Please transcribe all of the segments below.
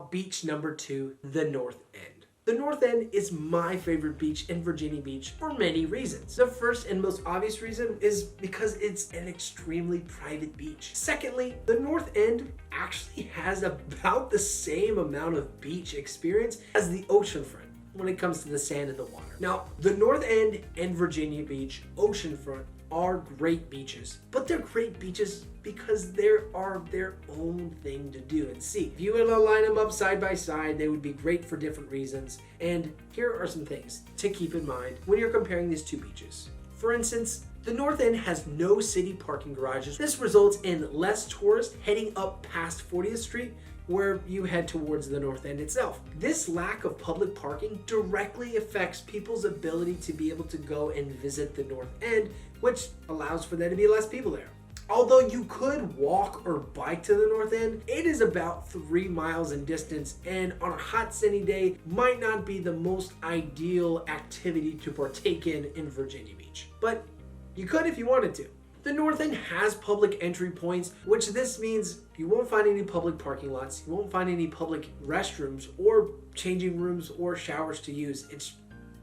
beach number 2, the North End. The North End is my favorite beach in Virginia Beach for many reasons. The first and most obvious reason is because it's an extremely private beach. Secondly, the North End actually has about the same amount of beach experience as the oceanfront when it comes to the sand and the water. Now, the North End and Virginia Beach oceanfront are great beaches, but they're great beaches because they are their own thing to do and see. If you were to line them up side by side, they would be great for different reasons. And here are some things to keep in mind when you're comparing these two beaches. For instance, the North End has no city parking garages. This results in less tourists heading up past 40th Street where you head towards the North End itself. This lack of public parking directly affects people's ability to be able to go and visit the North End, which allows for there to be less people there. Although you could walk or bike to the North End, it is about 3 miles in distance, and on a hot sunny day might not be the most ideal activity to partake in Virginia Beach. But you could if you wanted to. The North End has public entry points, which this means you won't find any public parking lots, you won't find any public restrooms or changing rooms or showers to use. It's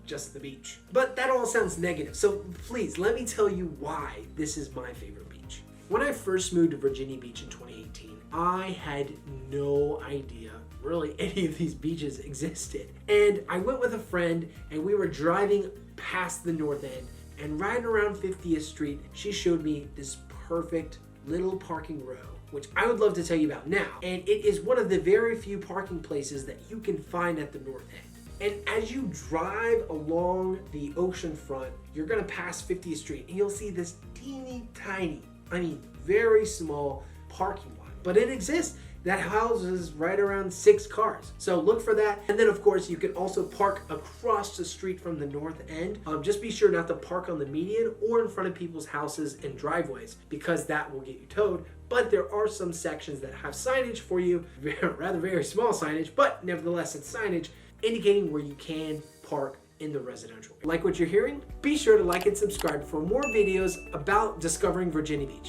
just the beach. But that all sounds negative, so please let me tell you why this is my favorite beach. When I first moved to Virginia Beach in 2018, I had no idea really any of these beaches existed. And I went with a friend and we were driving past the North End, and right around 50th Street, she showed me this perfect little parking row, which I would love to tell you about now. And it is one of the very few parking places that you can find at the North End. And as you drive along the ocean front, you're gonna pass 50th Street and you'll see this teeny tiny, very small parking lot. But it exists. That houses right around 6 cars. So look for that. And then of course you can also park across the street from the North End. Just be sure not to park on the median or in front of people's houses and driveways, because that will get you towed. But there are some sections that have signage for you, rather very small signage, but nevertheless it's signage indicating where you can park in the residential. Like what you're hearing? Be sure to like and subscribe for more videos about discovering Virginia Beach.